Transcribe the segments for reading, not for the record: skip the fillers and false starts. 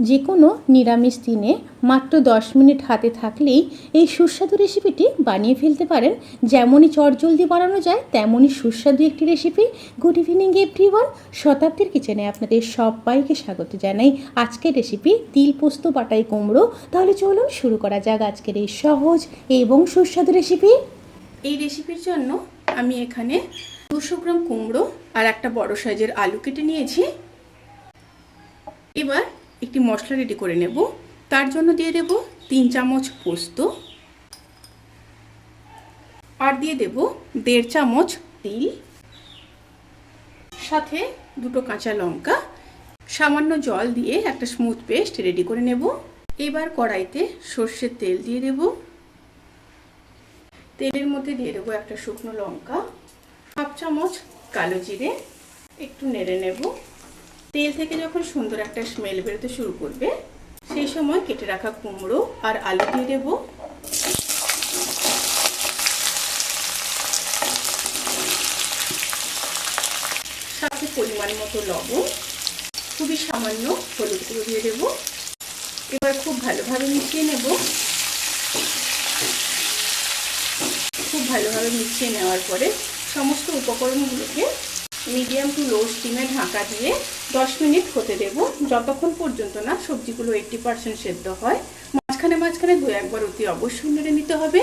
যে কোনো নিরামিষ দিনে মাত্র 10 মিনিট হাতে থাকলেই এই সুস্বাদু রেসিপিটি বানিয়ে ফেলতে পারেন। যেমনই চটজলদি বানানো যায় তেমনই সুস্বাদু একটি রেসিপি। গুড ইভিনিং এভরিওয়ান, শতাব্দীর কিচেনে আপনাদের সবাইকে স্বাগত জানাই। আজকের রেসিপি তিল পোস্ত বাটাই কুমড়ো। তাহলে চলুন শুরু করা যাক আজকের এই সহজ এবং সুস্বাদু রেসিপি। এই রেসিপির জন্য আমি এখানে 200 গ্রাম কুমড়ো আর একটা বড় সাইজের আলু কেটে নিয়েছি। এবার একটি মশলা রেডি করে নেব। তার জন্য দিয়ে দেব 3 চামচ পোস্ত, আর দিয়ে দেব 1.5 চামচ তিল, সাথে 2 কাঁচা লঙ্কা। সামান্য জল দিয়ে একটা স্মুথ পেস্ট রেডি করে নেব। এবার কড়াইতে সর্ষের তেল দিয়ে দেব। তেলের মধ্যে দিয়ে দেবো একটা শুকনো লঙ্কা, 1/2 চামচ কালো জিরে, একটু নেড়ে নেব। তেল থেকে যখন সুন্দর একটা স্মেল বেরোতে শুরু করবে সেই সময় কেটে রাখা কুমড়ো আর আলু দিয়ে দেব। সাথে পরিমাণ মতো লবণ, খুবই সামান্য হলুদ গুঁড়ো দিয়ে দেব। এবার খুব ভালোভাবে মিশিয়ে নেব। খুব ভালোভাবে মিশিয়ে নেওয়ার পরে সমস্ত উপকরণগুলোকে মিডিয়াম টু লো স্টিমে ঢাকা দিয়ে 10 মিনিট হতে দেব, যতক্ষণ পর্যন্ত না সবজিগুলো 80% সেদ্ধ হয়। মাঝখানে মাঝখানে 2-1 বার অতি অবশ্যই নেড়ে নিতে হবে।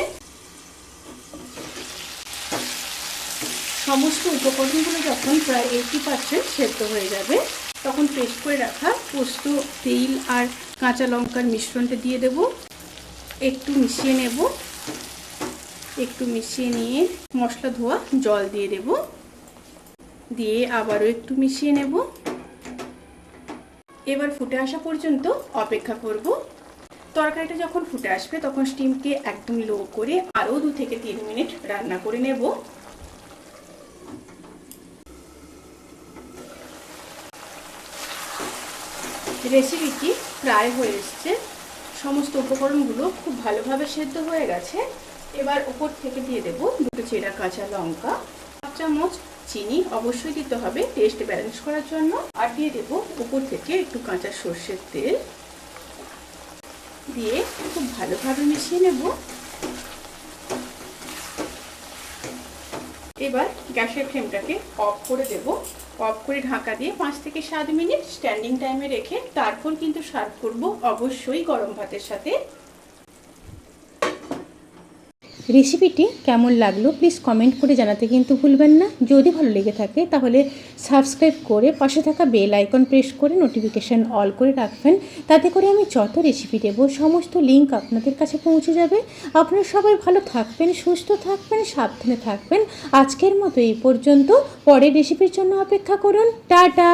সমস্ত উপকরণগুলো যখন প্রায় 80% সেদ্ধ হয়ে যাবে তখন পেস্ট করে রাখা পোস্ত, তেল আর কাঁচা লঙ্কার মিশ্রণটা দিয়ে দেব। একটু মিশিয়ে নেব। একটু মিশিয়ে নিয়ে মশলা ধোয়া জল দিয়ে দেব। দিয়ে আবারও একটু মিশিয়ে নেব। এবার ফুটে আসা পর্যন্ত অপেক্ষা করব। তরকারিটা যখন ফুটে আসবে তখন স্টিমকে একদম লো করে আরও 2 থেকে 3 মিনিট রান্না করে নেব। রেসিপিটি প্রায় হয়ে এসছে। সমস্ত উপকরণগুলো খুব ভালোভাবে সেদ্ধ হয়ে গেছে। এবার উপর থেকে দিয়ে দেব 2 চেরা কাঁচা লঙ্কা, 1 চামচ চিনি অবশ্যই দিতে হবে টেস্ট ব্যালেন্স করার জন্য, আর দিয়ে দেব উপর থেকে একটু কাঁচা সর্ষের তেল দিয়ে খুব ভালোভাবে মিশিয়ে নেব। এবার গ্যাসের ফ্লেমটাকে অফ করে দেব। অফ করে ঢাকা দিয়ে 5 থেকে 7 মিনিট স্ট্যান্ডিং টাইমে রেখে তারপর কিন্তু সার্ভ করব অবশ্যই গরম ভাতের সাথে। রেসিপিটি কেমন লাগলো প্লিজ কমেন্ট করে জানাতে কিন্তু ভুলবেন না। যদি ভালো লেগে থাকে তাহলে সাবস্ক্রাইব করে পাশে থাকা বেল আইকন প্রেস করে নোটিফিকেশান অল করে রাখবেন। তাতে করে আমি যত রেসিপি দেবো সমস্ত লিঙ্ক আপনাদের কাছে পৌঁছে যাবে। আপনারা সবাই ভালো থাকবেন, সুস্থ থাকবেন, সাবধানে থাকবেন। আজকের মতো এই পর্যন্ত। পরের রেসিপির জন্য অপেক্ষা করুন। টাটা।